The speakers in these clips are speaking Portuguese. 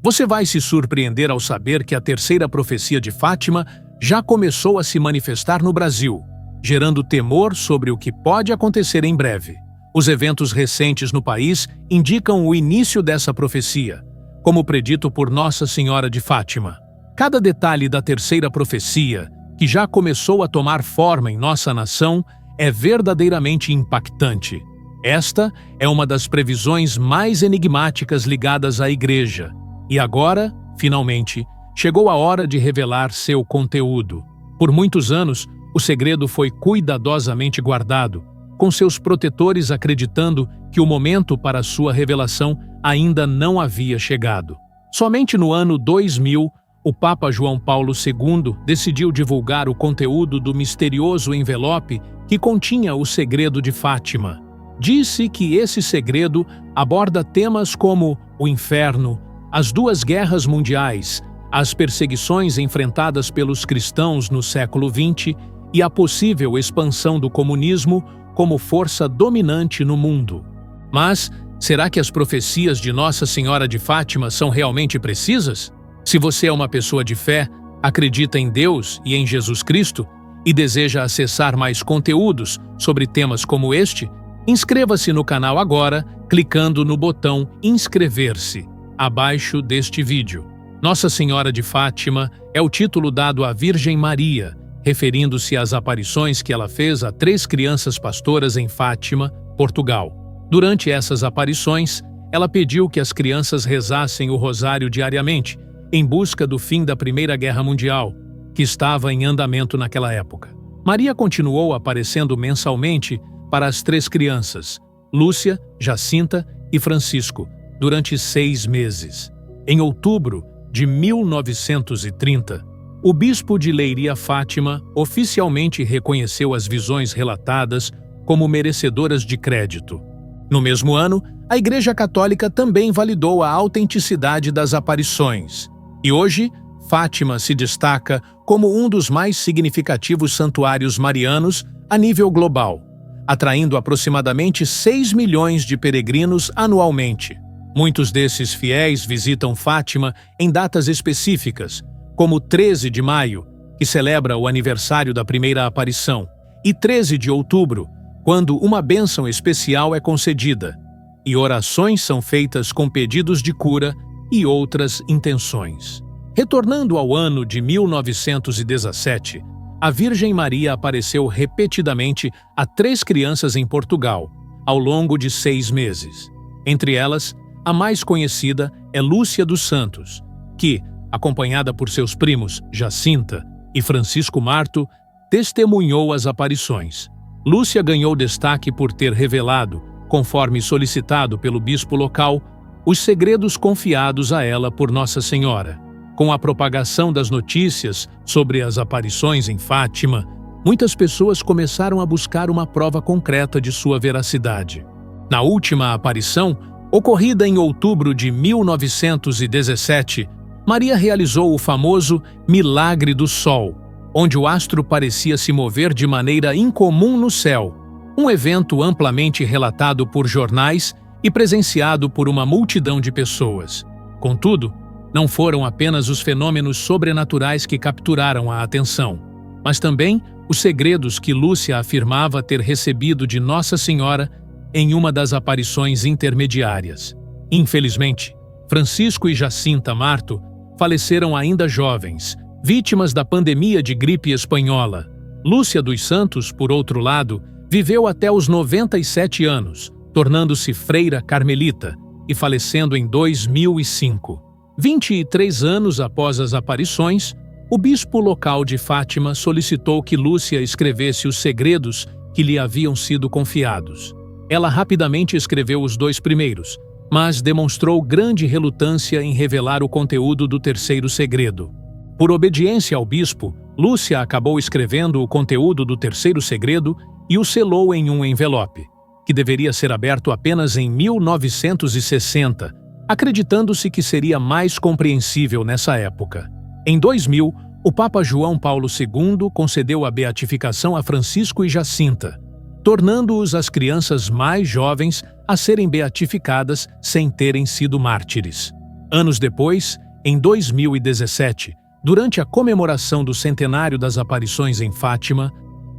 Você vai se surpreender ao saber que a terceira profecia de Fátima já começou a se manifestar no Brasil, gerando temor sobre o que pode acontecer em breve. Os eventos recentes no país indicam o início dessa profecia, como predito por Nossa Senhora de Fátima. Cada detalhe da terceira profecia, que já começou a tomar forma em nossa nação, é verdadeiramente impactante. Esta é uma das previsões mais enigmáticas ligadas à Igreja. E agora, finalmente, chegou a hora de revelar seu conteúdo. Por muitos anos, o segredo foi cuidadosamente guardado, com seus protetores acreditando que o momento para sua revelação ainda não havia chegado. Somente no ano 2000, o Papa João Paulo II decidiu divulgar o conteúdo do misterioso envelope que continha o segredo de Fátima. Disse que esse segredo aborda temas como o inferno, as duas guerras mundiais, as perseguições enfrentadas pelos cristãos no século XX e a possível expansão do comunismo como força dominante no mundo. Mas, será que as profecias de Nossa Senhora de Fátima são realmente precisas? Se você é uma pessoa de fé, acredita em Deus e em Jesus Cristo e deseja acessar mais conteúdos sobre temas como este, inscreva-se no canal agora, clicando no botão inscrever-se, abaixo deste vídeo. Nossa Senhora de Fátima é o título dado à Virgem Maria, referindo-se às aparições que ela fez a 3 crianças pastoras em Fátima, Portugal. Durante essas aparições, ela pediu que as crianças rezassem o rosário diariamente, em busca do fim da Primeira Guerra Mundial, que estava em andamento naquela época. Maria continuou aparecendo mensalmente para as 3 crianças, Lúcia, Jacinta e Francisco, durante 6 meses. Em outubro de 1930, o bispo de Leiria Fátima oficialmente reconheceu as visões relatadas como merecedoras de crédito. No mesmo ano, a Igreja Católica também validou a autenticidade das aparições. E hoje, Fátima se destaca como um dos mais significativos santuários marianos a nível global, atraindo aproximadamente 6 milhões de peregrinos anualmente. Muitos desses fiéis visitam Fátima em datas específicas, como 13 de maio, que celebra o aniversário da primeira aparição, e 13 de outubro, quando uma bênção especial é concedida, e orações são feitas com pedidos de cura e outras intenções. Retornando ao ano de 1917, a Virgem Maria apareceu repetidamente a 3 crianças em Portugal, ao longo de 6 meses. Entre elas, a mais conhecida é Lúcia dos Santos, que, acompanhada por seus primos Jacinta e Francisco Marto, testemunhou as aparições. Lúcia ganhou destaque por ter revelado, conforme solicitado pelo bispo local, os segredos confiados a ela por Nossa Senhora. Com a propagação das notícias sobre as aparições em Fátima, muitas pessoas começaram a buscar uma prova concreta de sua veracidade. Na última aparição, ocorrida em outubro de 1917, Maria realizou o famoso Milagre do Sol, onde o astro parecia se mover de maneira incomum no céu, um evento amplamente relatado por jornais e presenciado por uma multidão de pessoas. Contudo, não foram apenas os fenômenos sobrenaturais que capturaram a atenção, mas também os segredos que Lúcia afirmava ter recebido de Nossa Senhora em uma das aparições intermediárias. Infelizmente, Francisco e Jacinta Marto faleceram ainda jovens, vítimas da pandemia de gripe espanhola. Lúcia dos Santos, por outro lado, viveu até os 97 anos, tornando-se freira carmelita e falecendo em 2005. 23 anos após as aparições, o bispo local de Fátima solicitou que Lúcia escrevesse os segredos que lhe haviam sido confiados. Ela rapidamente escreveu os 2 primeiros, mas demonstrou grande relutância em revelar o conteúdo do terceiro segredo. Por obediência ao bispo, Lúcia acabou escrevendo o conteúdo do terceiro segredo e o selou em um envelope, que deveria ser aberto apenas em 1960, acreditando-se que seria mais compreensível nessa época. Em 2000, o Papa João Paulo II concedeu a beatificação a Francisco e Jacinta, tornando-os as crianças mais jovens a serem beatificadas sem terem sido mártires. Anos depois, em 2017, durante a comemoração do centenário das aparições em Fátima,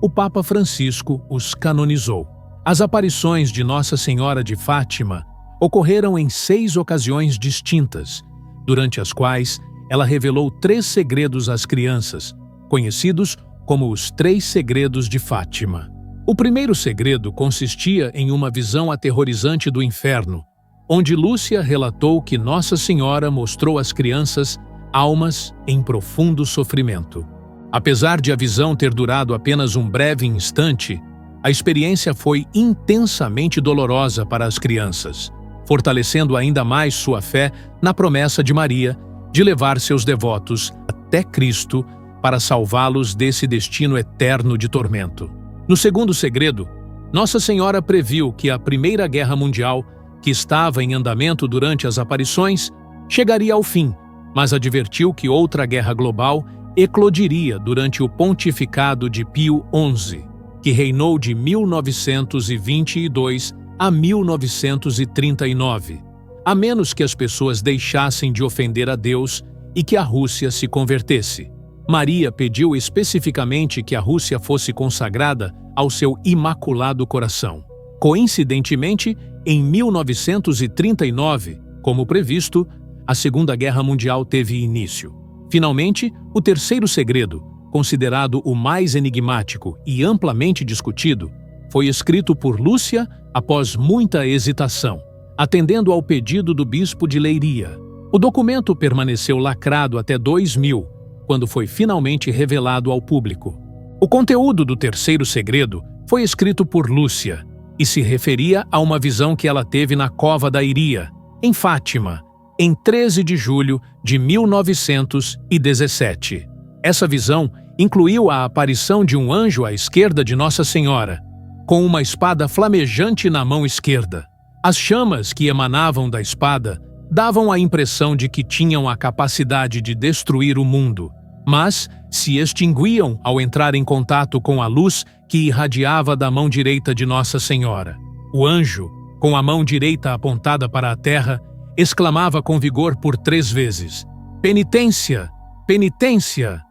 o Papa Francisco os canonizou. As aparições de Nossa Senhora de Fátima ocorreram em 6 ocasiões distintas, durante as quais ela revelou 3 segredos às crianças, conhecidos como os 3 segredos de Fátima. O primeiro segredo consistia em uma visão aterrorizante do inferno, onde Lúcia relatou que Nossa Senhora mostrou às crianças almas em profundo sofrimento. Apesar de a visão ter durado apenas um breve instante, a experiência foi intensamente dolorosa para as crianças, fortalecendo ainda mais sua fé na promessa de Maria de levar seus devotos até Cristo para salvá-los desse destino eterno de tormento. No segundo segredo, Nossa Senhora previu que a Primeira Guerra Mundial, que estava em andamento durante as aparições, chegaria ao fim, mas advertiu que outra guerra global eclodiria durante o pontificado de Pio XI, que reinou de 1922 a 1939, a menos que as pessoas deixassem de ofender a Deus e que a Rússia se convertesse. Maria pediu especificamente que a Rússia fosse consagrada ao seu Imaculado Coração. Coincidentemente, em 1939, como previsto, a Segunda Guerra Mundial teve início. Finalmente, o terceiro segredo, considerado o mais enigmático e amplamente discutido, foi escrito por Lúcia após muita hesitação, atendendo ao pedido do bispo de Leiria. O documento permaneceu lacrado até 2000, quando foi finalmente revelado ao público. O conteúdo do terceiro segredo foi escrito por Lúcia e se referia a uma visão que ela teve na Cova da Iria, em Fátima, em 13 de julho de 1917. Essa visão incluiu a aparição de um anjo à esquerda de Nossa Senhora, com uma espada flamejante na mão esquerda. As chamas que emanavam da espada davam a impressão de que tinham a capacidade de destruir o mundo, mas se extinguiam ao entrar em contato com a luz que irradiava da mão direita de Nossa Senhora. O anjo, com a mão direita apontada para a terra, exclamava com vigor por 3 vezes: "Penitência! Penitência!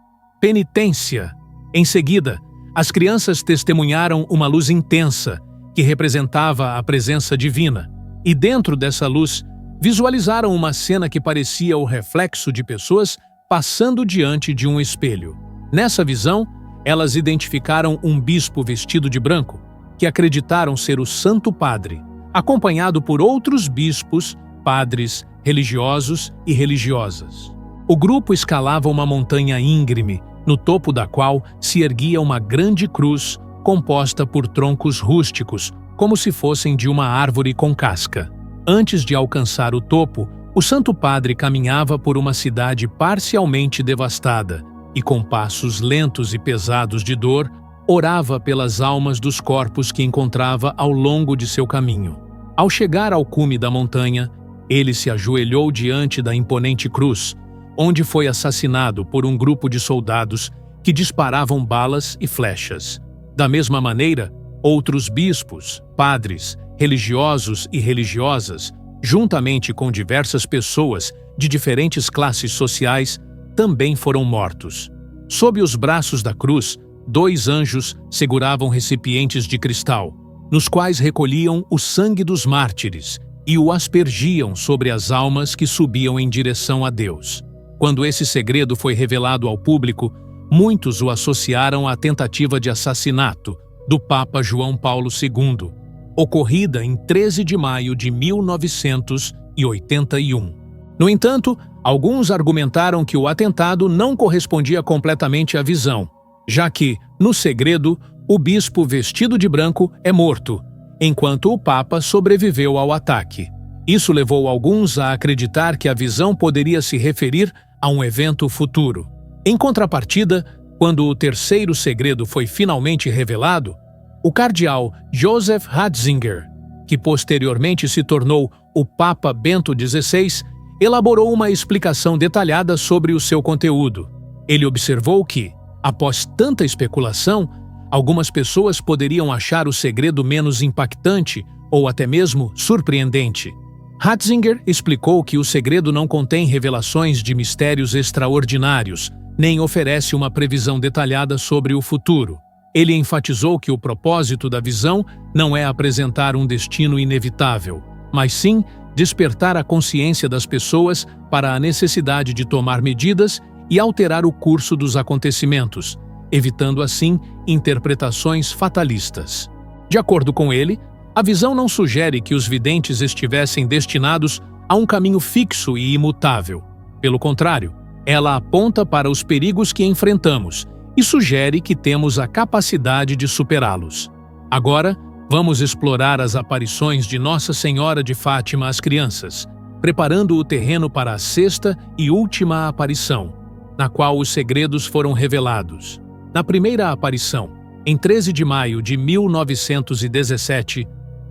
Penitência!" Em seguida, as crianças testemunharam uma luz intensa que representava a presença divina, e dentro dessa luz visualizaram uma cena que parecia o reflexo de pessoas passando diante de um espelho. Nessa visão, elas identificaram um bispo vestido de branco, que acreditaram ser o Santo Padre, acompanhado por outros bispos, padres, religiosos e religiosas. O grupo escalava uma montanha íngreme, no topo da qual se erguia uma grande cruz composta por troncos rústicos, como se fossem de uma árvore com casca. Antes de alcançar o topo, o Santo Padre caminhava por uma cidade parcialmente devastada e, com passos lentos e pesados de dor, orava pelas almas dos corpos que encontrava ao longo de seu caminho. Ao chegar ao cume da montanha, ele se ajoelhou diante da imponente cruz, onde foi assassinado por um grupo de soldados que disparavam balas e flechas. Da mesma maneira, outros bispos, padres, religiosos e religiosas, juntamente com diversas pessoas de diferentes classes sociais, também foram mortos. Sob os braços da cruz, 2 anjos seguravam recipientes de cristal, nos quais recolhiam o sangue dos mártires e o aspergiam sobre as almas que subiam em direção a Deus. Quando esse segredo foi revelado ao público, muitos o associaram à tentativa de assassinato do Papa João Paulo II, ocorrida em 13 de maio de 1981. No entanto, alguns argumentaram que o atentado não correspondia completamente à visão, já que, no segredo, o bispo vestido de branco é morto, enquanto o Papa sobreviveu ao ataque. Isso levou alguns a acreditar que a visão poderia se referir a um evento futuro. Em contrapartida, quando o terceiro segredo foi finalmente revelado, o cardeal Joseph Ratzinger, que posteriormente se tornou o Papa Bento XVI, elaborou uma explicação detalhada sobre o seu conteúdo. Ele observou que, após tanta especulação, algumas pessoas poderiam achar o segredo menos impactante ou até mesmo surpreendente. Ratzinger explicou que o segredo não contém revelações de mistérios extraordinários, nem oferece uma previsão detalhada sobre o futuro. Ele enfatizou que o propósito da visão não é apresentar um destino inevitável, mas sim despertar a consciência das pessoas para a necessidade de tomar medidas e alterar o curso dos acontecimentos, evitando assim interpretações fatalistas. De acordo com ele, a visão não sugere que os videntes estivessem destinados a um caminho fixo e imutável. Pelo contrário, ela aponta para os perigos que enfrentamos e sugere que temos a capacidade de superá-los. Agora, vamos explorar as aparições de Nossa Senhora de Fátima às crianças, preparando o terreno para a sexta e última aparição, na qual os segredos foram revelados. Na primeira aparição, em 13 de maio de 1917,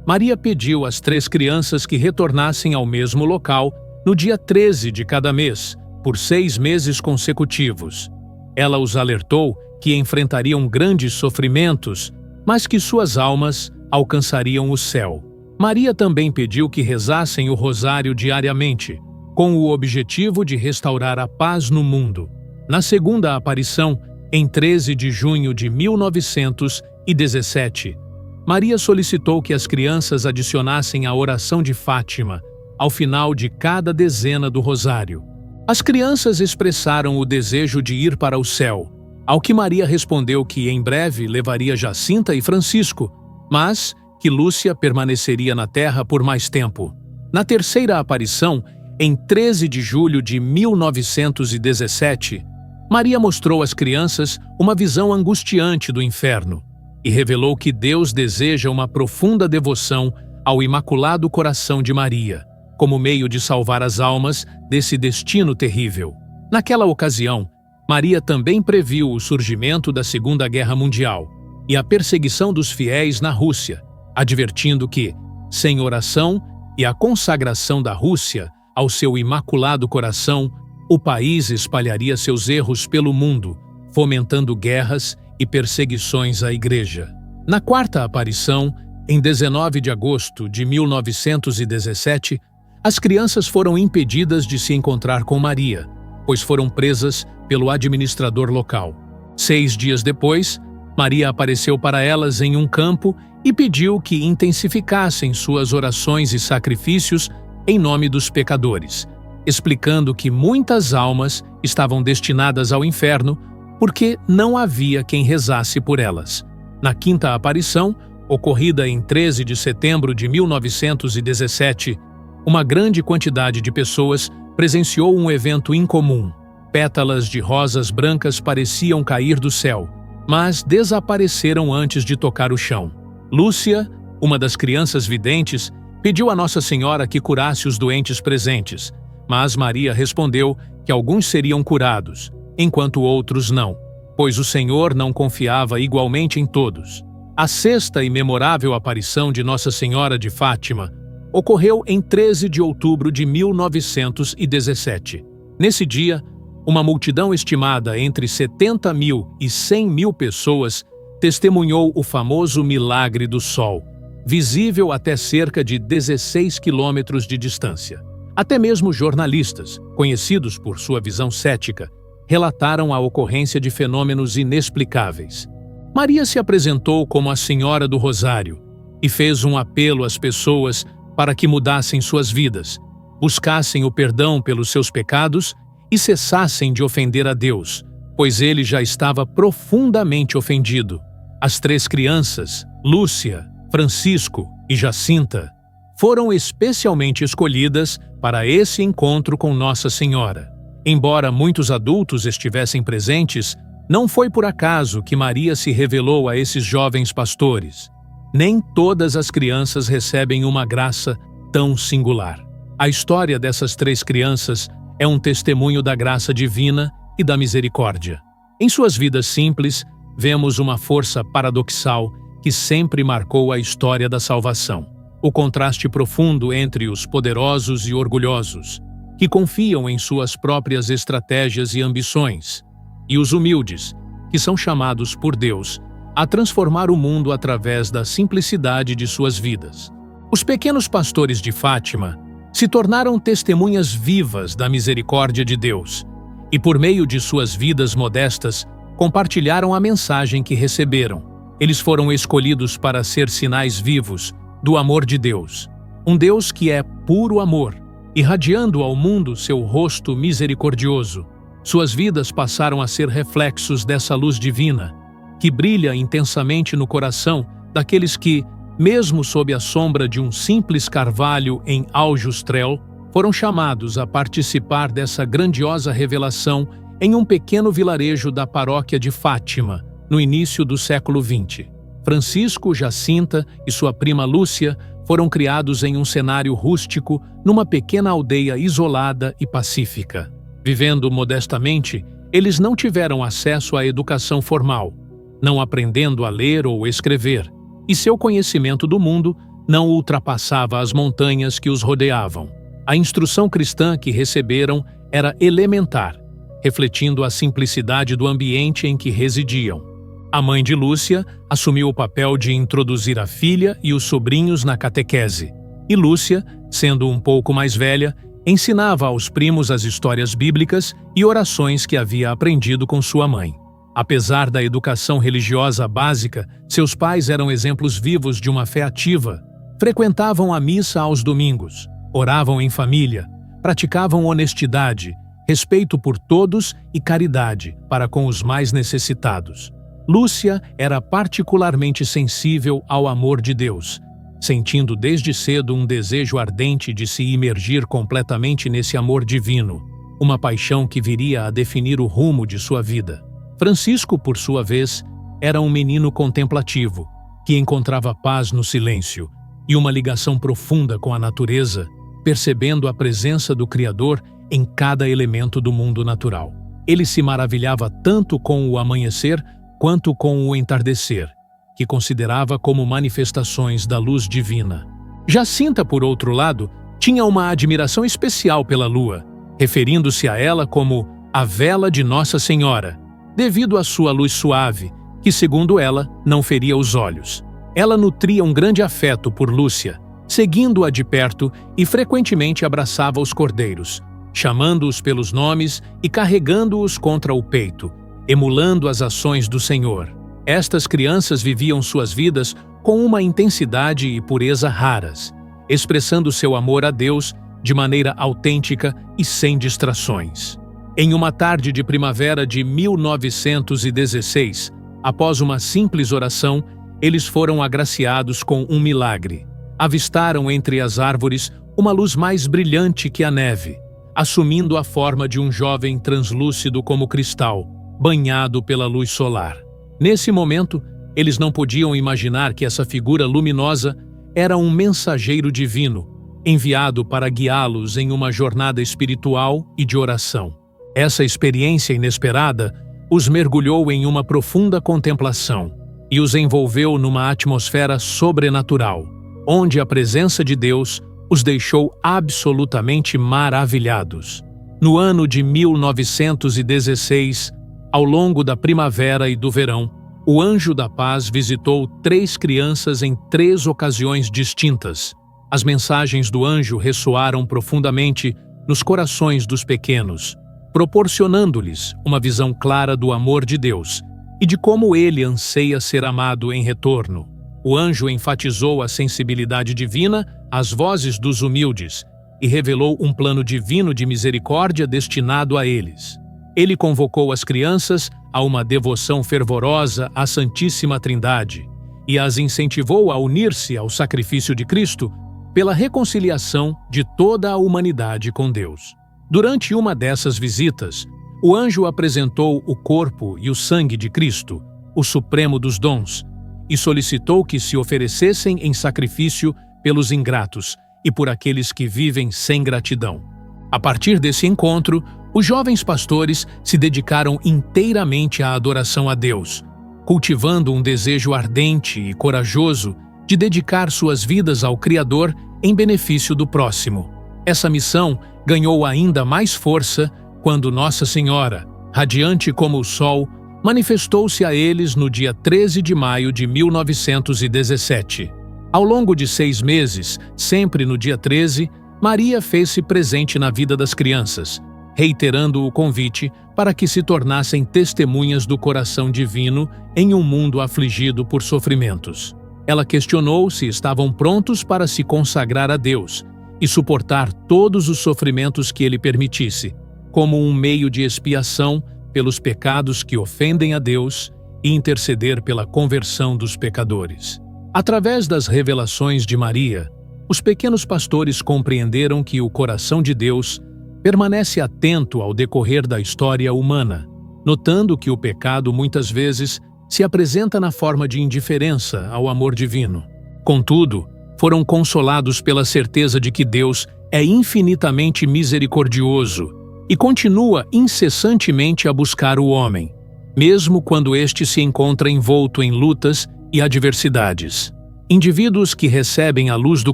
Maria pediu às 3 crianças que retornassem ao mesmo local no dia 13 de cada mês, por 6 meses consecutivos. Ela os alertou que enfrentariam grandes sofrimentos, mas que suas almas alcançariam o céu. Maria também pediu que rezassem o rosário diariamente, com o objetivo de restaurar a paz no mundo. Na segunda aparição, em 13 de junho de 1917, Maria solicitou que as crianças adicionassem a oração de Fátima ao final de cada dezena do rosário. As crianças expressaram o desejo de ir para o céu, ao que Maria respondeu que em breve levaria Jacinta e Francisco, mas que Lúcia permaneceria na terra por mais tempo. Na terceira aparição, em 13 de julho de 1917, Maria mostrou às crianças uma visão angustiante do inferno e revelou que Deus deseja uma profunda devoção ao Imaculado Coração de Maria, como meio de salvar as almas desse destino terrível. Naquela ocasião, Maria também previu o surgimento da Segunda Guerra Mundial e a perseguição dos fiéis na Rússia, advertindo que, sem oração e a consagração da Rússia ao seu Imaculado Coração, o país espalharia seus erros pelo mundo, fomentando guerras e perseguições à Igreja. Na quarta aparição, em 19 de agosto de 1917, as crianças foram impedidas de se encontrar com Maria, pois foram presas pelo administrador local. 6 dias depois, Maria apareceu para elas em um campo e pediu que intensificassem suas orações e sacrifícios em nome dos pecadores, explicando que muitas almas estavam destinadas ao inferno porque não havia quem rezasse por elas. Na quinta aparição, ocorrida em 13 de setembro de 1917, uma grande quantidade de pessoas presenciou um evento incomum. Pétalas de rosas brancas pareciam cair do céu, mas desapareceram antes de tocar o chão. Lúcia, uma das crianças videntes, pediu a Nossa Senhora que curasse os doentes presentes, mas Maria respondeu que alguns seriam curados, enquanto outros não, pois o Senhor não confiava igualmente em todos. A sexta e memorável aparição de Nossa Senhora de Fátima ocorreu em 13 de outubro de 1917. Nesse dia, uma multidão estimada entre 70 mil e 100 mil pessoas testemunhou o famoso milagre do Sol, visível até cerca de 16 quilômetros de distância. Até mesmo jornalistas, conhecidos por sua visão cética, relataram a ocorrência de fenômenos inexplicáveis. Maria se apresentou como a Senhora do Rosário e fez um apelo às pessoas para que mudassem suas vidas, buscassem o perdão pelos seus pecados e cessassem de ofender a Deus, pois ele já estava profundamente ofendido. As 3 crianças, Lúcia, Francisco e Jacinta, foram especialmente escolhidas para esse encontro com Nossa Senhora. Embora muitos adultos estivessem presentes, não foi por acaso que Maria se revelou a esses jovens pastores. Nem todas as crianças recebem uma graça tão singular. A história dessas 3 crianças é um testemunho da graça divina e da misericórdia. Em suas vidas simples, vemos uma força paradoxal que sempre marcou a história da salvação. O contraste profundo entre os poderosos e orgulhosos, que confiam em suas próprias estratégias e ambições, e os humildes, que são chamados por Deus a transformar o mundo através da simplicidade de suas vidas. Os pequenos pastores de Fátima se tornaram testemunhas vivas da misericórdia de Deus e, por meio de suas vidas modestas, compartilharam a mensagem que receberam. Eles foram escolhidos para ser sinais vivos do amor de Deus, um Deus que é puro amor, irradiando ao mundo seu rosto misericordioso. Suas vidas passaram a ser reflexos dessa luz divina, que brilha intensamente no coração daqueles que, mesmo sob a sombra de um simples carvalho em Aljustrel, foram chamados a participar dessa grandiosa revelação em um pequeno vilarejo da paróquia de Fátima, no início do século XX. Francisco, Jacinta e sua prima Lúcia foram criados em um cenário rústico numa pequena aldeia isolada e pacífica. Vivendo modestamente, eles não tiveram acesso à educação formal, não aprendendo a ler ou escrever, e seu conhecimento do mundo não ultrapassava as montanhas que os rodeavam. A instrução cristã que receberam era elementar, refletindo a simplicidade do ambiente em que residiam. A mãe de Lúcia assumiu o papel de introduzir a filha e os sobrinhos na catequese, e Lúcia, sendo um pouco mais velha, ensinava aos primos as histórias bíblicas e orações que havia aprendido com sua mãe. Apesar da educação religiosa básica, seus pais eram exemplos vivos de uma fé ativa. Frequentavam a missa aos domingos, oravam em família, praticavam honestidade, respeito por todos e caridade para com os mais necessitados. Lúcia era particularmente sensível ao amor de Deus, sentindo desde cedo um desejo ardente de se imergir completamente nesse amor divino, uma paixão que viria a definir o rumo de sua vida. Francisco, por sua vez, era um menino contemplativo, que encontrava paz no silêncio e uma ligação profunda com a natureza, percebendo a presença do Criador em cada elemento do mundo natural. Ele se maravilhava tanto com o amanhecer quanto com o entardecer, que considerava como manifestações da luz divina. Jacinta, por outro lado, tinha uma admiração especial pela lua, referindo-se a ela como a vela de Nossa Senhora, devido à sua luz suave, que, segundo ela, não feria os olhos. Ela nutria um grande afeto por Lúcia, seguindo-a de perto e frequentemente abraçava os cordeiros, chamando-os pelos nomes e carregando-os contra o peito, emulando as ações do Senhor. Estas crianças viviam suas vidas com uma intensidade e pureza raras, expressando seu amor a Deus de maneira autêntica e sem distrações. Em uma tarde de primavera de 1916, após uma simples oração, eles foram agraciados com um milagre. Avistaram entre as árvores uma luz mais brilhante que a neve, assumindo a forma de um jovem translúcido como cristal, banhado pela luz solar. Nesse momento, eles não podiam imaginar que essa figura luminosa era um mensageiro divino, enviado para guiá-los em uma jornada espiritual e de oração. Essa experiência inesperada os mergulhou em uma profunda contemplação e os envolveu numa atmosfera sobrenatural, onde a presença de Deus os deixou absolutamente maravilhados. No ano de 1916, ao longo da primavera e do verão, o Anjo da Paz visitou 3 crianças em 3 ocasiões distintas. As mensagens do anjo ressoaram profundamente nos corações dos pequenos, proporcionando-lhes uma visão clara do amor de Deus e de como ele anseia ser amado em retorno. O anjo enfatizou a sensibilidade divina às vozes dos humildes e revelou um plano divino de misericórdia destinado a eles. Ele convocou as crianças a uma devoção fervorosa à Santíssima Trindade e as incentivou a unir-se ao sacrifício de Cristo pela reconciliação de toda a humanidade com Deus. Durante uma dessas visitas, o anjo apresentou o corpo e o sangue de Cristo, o supremo dos dons, e solicitou que se oferecessem em sacrifício pelos ingratos e por aqueles que vivem sem gratidão. A partir desse encontro, os jovens pastores se dedicaram inteiramente à adoração a Deus, cultivando um desejo ardente e corajoso de dedicar suas vidas ao Criador em benefício do próximo. Essa missão ganhou ainda mais força quando Nossa Senhora, radiante como o sol, manifestou-se a eles no dia 13 de maio de 1917. Ao longo de 6 meses, sempre no dia 13, Maria fez-se presente na vida das crianças, reiterando o convite para que se tornassem testemunhas do coração divino em um mundo afligido por sofrimentos. Ela questionou se estavam prontos para se consagrar a Deus e suportar todos os sofrimentos que Ele permitisse, como um meio de expiação pelos pecados que ofendem a Deus e interceder pela conversão dos pecadores. Através das revelações de Maria, os pequenos pastores compreenderam que o coração de Deus permanece atento ao decorrer da história humana, notando que o pecado muitas vezes se apresenta na forma de indiferença ao amor divino. Contudo, foram consolados pela certeza de que Deus é infinitamente misericordioso e continua incessantemente a buscar o homem, mesmo quando este se encontra envolto em lutas e adversidades. Indivíduos que recebem a luz do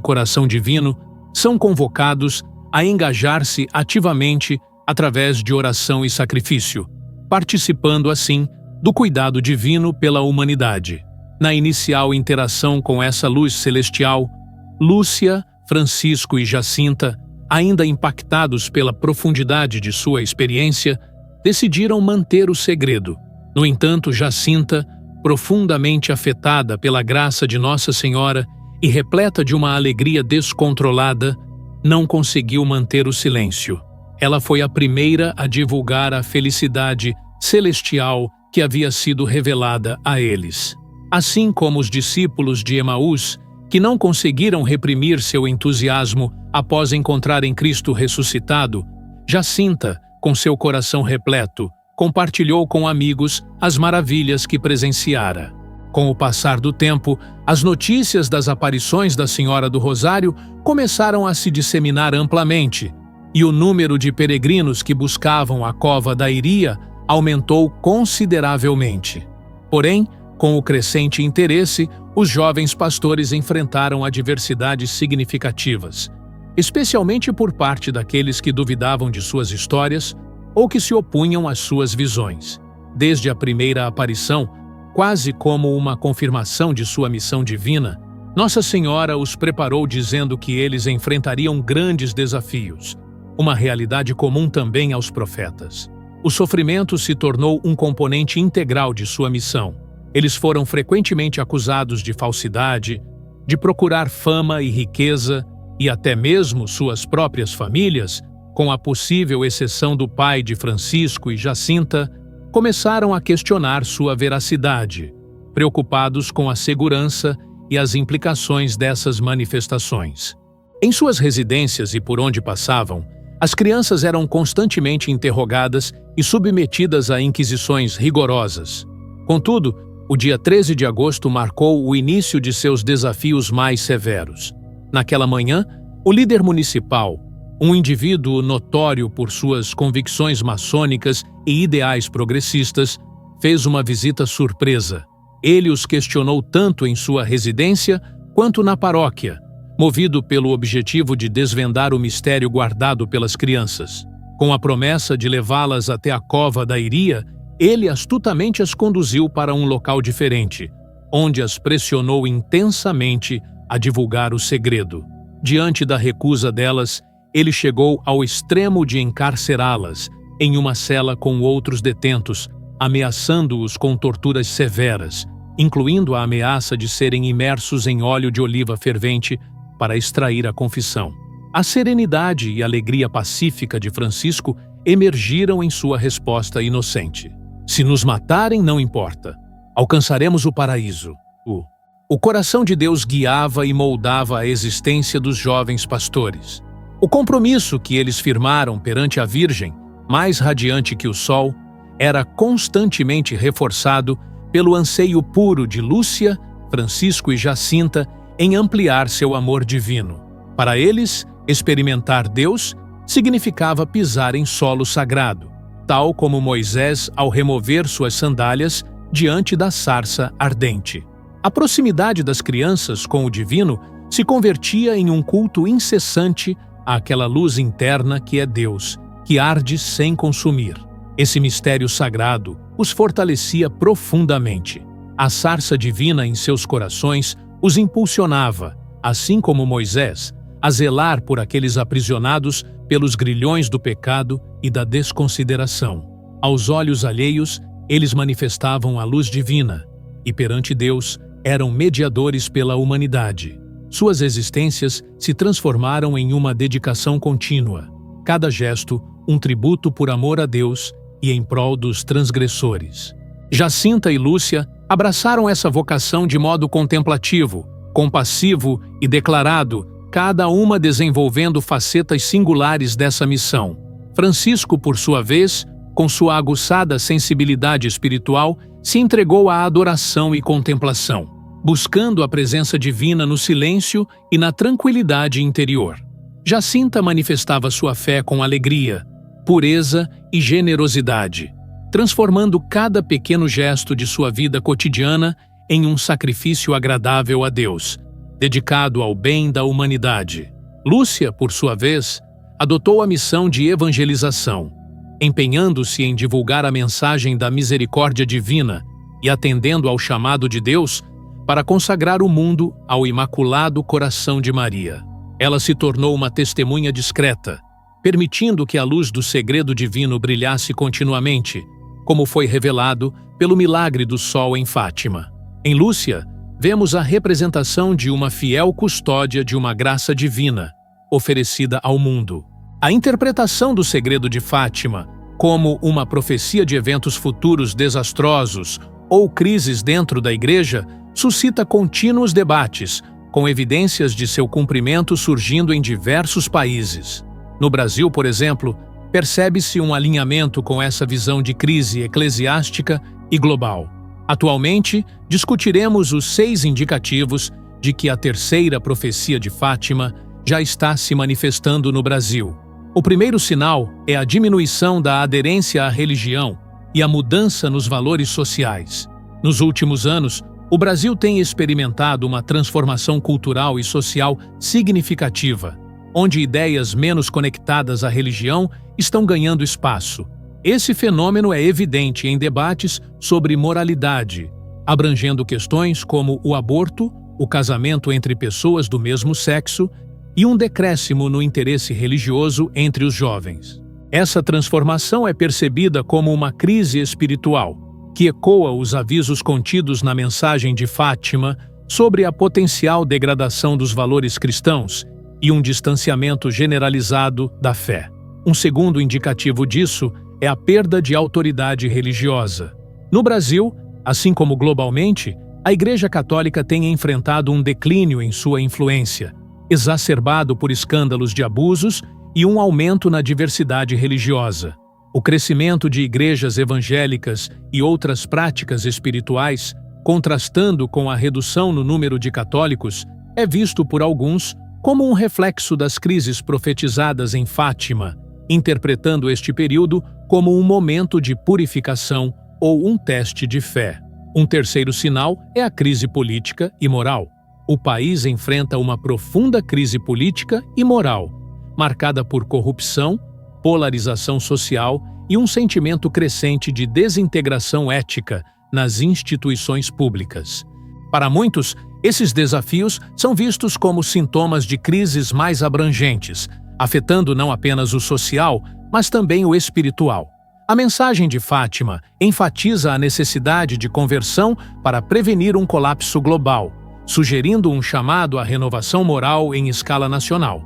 coração divino são convocados a engajar-se ativamente através de oração e sacrifício, participando assim do cuidado divino pela humanidade. Na inicial interação com essa luz celestial, Lúcia, Francisco e Jacinta, ainda impactados pela profundidade de sua experiência, decidiram manter o segredo. No entanto, Jacinta, profundamente afetada pela graça de Nossa Senhora e repleta de uma alegria descontrolada, não conseguiu manter o silêncio. Ela foi a primeira a divulgar a felicidade celestial que havia sido revelada a eles. Assim como os discípulos de Emaús, que não conseguiram reprimir seu entusiasmo após encontrarem Cristo ressuscitado, Jacinta, com seu coração repleto, compartilhou com amigos as maravilhas que presenciara. Com o passar do tempo, as notícias das aparições da Senhora do Rosário começaram a se disseminar amplamente, e o número de peregrinos que buscavam a cova da Iria aumentou consideravelmente. Porém, com o crescente interesse, os jovens pastores enfrentaram adversidades significativas, especialmente por parte daqueles que duvidavam de suas histórias ou que se opunham às suas visões. Desde a primeira aparição, quase como uma confirmação de sua missão divina, Nossa Senhora os preparou dizendo que eles enfrentariam grandes desafios, uma realidade comum também aos profetas. O sofrimento se tornou um componente integral de sua missão. Eles foram frequentemente acusados de falsidade, de procurar fama e riqueza, e até mesmo suas próprias famílias, com a possível exceção do pai de Francisco e Jacinta, começaram a questionar sua veracidade, preocupados com a segurança e as implicações dessas manifestações. Em suas residências e por onde passavam, as crianças eram constantemente interrogadas e submetidas a inquisições rigorosas. Contudo, o dia 13 de agosto marcou o início de seus desafios mais severos. Naquela manhã, o líder municipal, um indivíduo notório por suas convicções maçônicas e ideais progressistas, fez uma visita surpresa. Ele os questionou tanto em sua residência quanto na paróquia, movido pelo objetivo de desvendar o mistério guardado pelas crianças. Com a promessa de levá-las até a cova da Iria, ele astutamente as conduziu para um local diferente, onde as pressionou intensamente a divulgar o segredo. Diante da recusa delas, ele chegou ao extremo de encarcerá-las em uma cela com outros detentos, ameaçando-os com torturas severas, incluindo a ameaça de serem imersos em óleo de oliva fervente para extrair a confissão. A serenidade e alegria pacífica de Francisco emergiram em sua resposta inocente. Se nos matarem, não importa. Alcançaremos o paraíso. O coração de Deus guiava e moldava a existência dos jovens pastores. O compromisso que eles firmaram perante a Virgem, mais radiante que o sol, era constantemente reforçado pelo anseio puro de Lúcia, Francisco e Jacinta em ampliar seu amor divino. Para eles, experimentar Deus significava pisar em solo sagrado, tal como Moisés ao remover suas sandálias diante da sarça ardente. A proximidade das crianças com o divino se convertia em um culto incessante àquela luz interna que é Deus, que arde sem consumir. Esse mistério sagrado os fortalecia profundamente. A sarça divina em seus corações os impulsionava, assim como Moisés, a zelar por aqueles aprisionados pelos grilhões do pecado e da desconsideração. Aos olhos alheios, eles manifestavam a luz divina e, perante Deus, eram mediadores pela humanidade. Suas existências se transformaram em uma dedicação contínua, cada gesto um tributo por amor a Deus e em prol dos transgressores. Jacinta e Lúcia abraçaram essa vocação de modo contemplativo, compassivo e declarado, cada uma desenvolvendo facetas singulares dessa missão. Francisco, por sua vez, com sua aguçada sensibilidade espiritual, se entregou à adoração e contemplação, buscando a presença divina no silêncio e na tranquilidade interior. Jacinta manifestava sua fé com alegria, pureza e generosidade, transformando cada pequeno gesto de sua vida cotidiana em um sacrifício agradável a Deus, dedicado ao bem da humanidade. Lúcia, por sua vez, adotou a missão de evangelização, empenhando-se em divulgar a mensagem da misericórdia divina e atendendo ao chamado de Deus para consagrar o mundo ao Imaculado Coração de Maria. Ela se tornou uma testemunha discreta, permitindo que a luz do segredo divino brilhasse continuamente, como foi revelado pelo milagre do sol em Fátima. Em Lúcia, vemos a representação de uma fiel custódia de uma graça divina, oferecida ao mundo. A interpretação do segredo de Fátima como uma profecia de eventos futuros desastrosos ou crises dentro da Igreja suscita contínuos debates, com evidências de seu cumprimento surgindo em diversos países. No Brasil, por exemplo, percebe-se um alinhamento com essa visão de crise eclesiástica e global. Atualmente, discutiremos os 6 indicativos de que a terceira profecia de Fátima já está se manifestando no Brasil. O primeiro sinal é a diminuição da aderência à religião e a mudança nos valores sociais. Nos últimos anos, o Brasil tem experimentado uma transformação cultural e social significativa, onde ideias menos conectadas à religião estão ganhando espaço. Esse fenômeno é evidente em debates sobre moralidade, abrangendo questões como o aborto, o casamento entre pessoas do mesmo sexo e um decréscimo no interesse religioso entre os jovens. Essa transformação é percebida como uma crise espiritual, que ecoa os avisos contidos na mensagem de Fátima sobre a potencial degradação dos valores cristãos e um distanciamento generalizado da fé. Um segundo indicativo disso é a perda de autoridade religiosa. No Brasil, assim como globalmente, a Igreja Católica tem enfrentado um declínio em sua influência, exacerbado por escândalos de abusos e um aumento na diversidade religiosa. O crescimento de igrejas evangélicas e outras práticas espirituais, contrastando com a redução no número de católicos, é visto por alguns como um reflexo das crises profetizadas em Fátima, interpretando este período como um momento de purificação ou um teste de fé. Um terceiro sinal é a crise política e moral. O país enfrenta uma profunda crise política e moral, marcada por corrupção, polarização social e um sentimento crescente de desintegração ética nas instituições públicas. Para muitos, esses desafios são vistos como sintomas de crises mais abrangentes, afetando não apenas o social, mas também o espiritual. A mensagem de Fátima enfatiza a necessidade de conversão para prevenir um colapso global, sugerindo um chamado à renovação moral em escala nacional.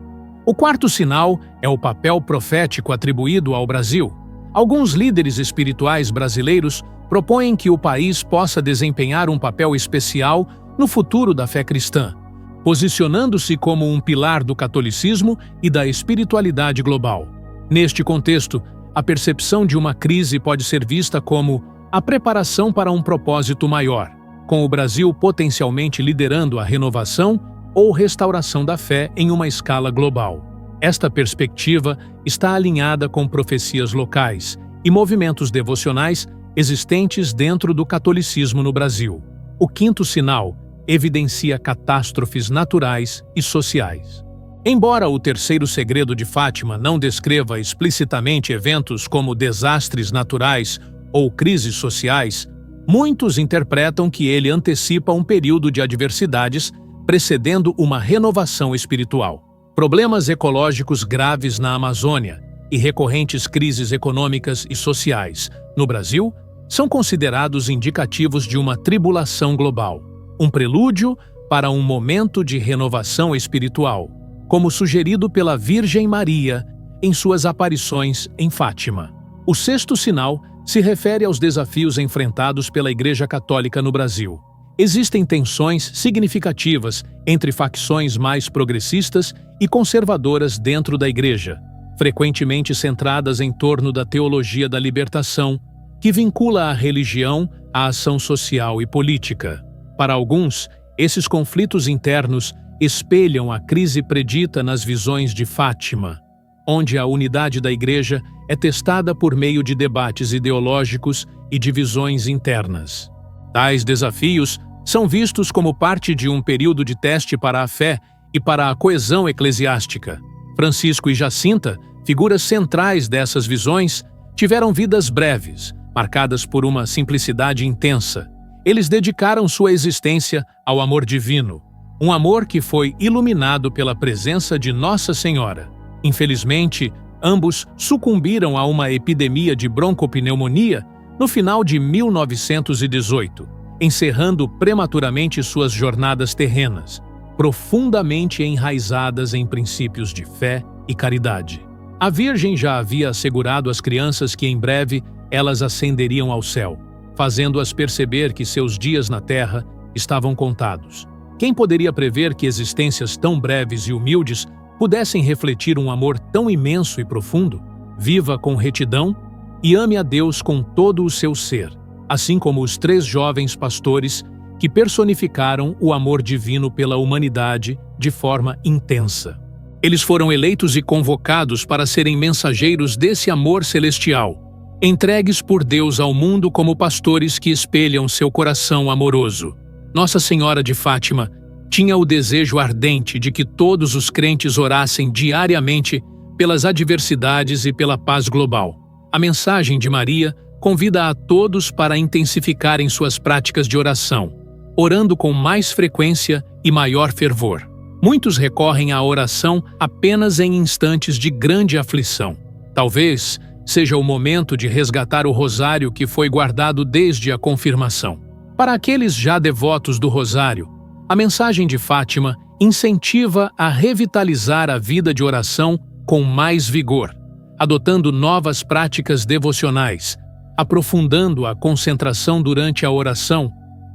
O quarto sinal é o papel profético atribuído ao Brasil. Alguns líderes espirituais brasileiros propõem que o país possa desempenhar um papel especial no futuro da fé cristã, posicionando-se como um pilar do catolicismo e da espiritualidade global. Neste contexto, a percepção de uma crise pode ser vista como a preparação para um propósito maior, com o Brasil potencialmente liderando a renovação ou restauração da fé em uma escala global. Esta perspectiva está alinhada com profecias locais e movimentos devocionais existentes dentro do catolicismo no Brasil. O quinto sinal evidencia catástrofes naturais e sociais. Embora o terceiro segredo de Fátima não descreva explicitamente eventos como desastres naturais ou crises sociais, muitos interpretam que ele antecipa um período de adversidades precedendo uma renovação espiritual. Problemas ecológicos graves na Amazônia e recorrentes crises econômicas e sociais no Brasil são considerados indicativos de uma tribulação global, um prelúdio para um momento de renovação espiritual, como sugerido pela Virgem Maria em suas aparições em Fátima. O sexto sinal se refere aos desafios enfrentados pela Igreja Católica no Brasil. Existem tensões significativas entre facções mais progressistas e conservadoras dentro da Igreja, frequentemente centradas em torno da teologia da libertação, que vincula a religião à ação social e política. Para alguns, esses conflitos internos espelham a crise predita nas visões de Fátima, onde a unidade da Igreja é testada por meio de debates ideológicos e divisões internas. Tais desafios são vistos como parte de um período de teste para a fé e para a coesão eclesiástica. Francisco e Jacinta, figuras centrais dessas visões, tiveram vidas breves, marcadas por uma simplicidade intensa. Eles dedicaram sua existência ao amor divino, um amor que foi iluminado pela presença de Nossa Senhora. Infelizmente, ambos sucumbiram a uma epidemia de broncopneumonia no final de 1918, encerrando prematuramente suas jornadas terrenas, profundamente enraizadas em princípios de fé e caridade. A Virgem já havia assegurado às crianças que em breve elas ascenderiam ao céu, fazendo-as perceber que seus dias na terra estavam contados. Quem poderia prever que existências tão breves e humildes pudessem refletir um amor tão imenso e profundo? Viva com retidão e ame a Deus com todo o seu ser, assim como os 3 jovens pastores que personificaram o amor divino pela humanidade de forma intensa. Eles foram eleitos e convocados para serem mensageiros desse amor celestial, entregues por Deus ao mundo como pastores que espelham seu coração amoroso. Nossa Senhora de Fátima tinha o desejo ardente de que todos os crentes orassem diariamente pelas adversidades e pela paz global. A mensagem de Maria convida a todos para intensificarem suas práticas de oração, orando com mais frequência e maior fervor. Muitos recorrem à oração apenas em instantes de grande aflição. Talvez seja o momento de resgatar o rosário que foi guardado desde a confirmação. Para aqueles já devotos do rosário, a mensagem de Fátima incentiva a revitalizar a vida de oração com mais vigor, adotando novas práticas devocionais, aprofundando a concentração durante a oração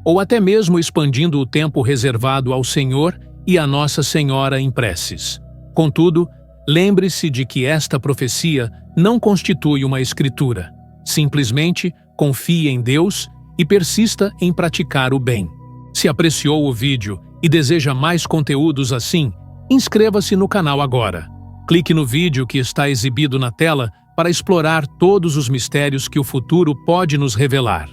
ou até mesmo expandindo o tempo reservado ao Senhor e a Nossa Senhora em preces. Contudo, lembre-se de que esta profecia não constitui uma escritura. Simplesmente confie em Deus e persista em praticar o bem. Se apreciou o vídeo e deseja mais conteúdos assim, inscreva-se no canal agora. Clique no vídeo que está exibido na tela para explorar todos os mistérios que o futuro pode nos revelar.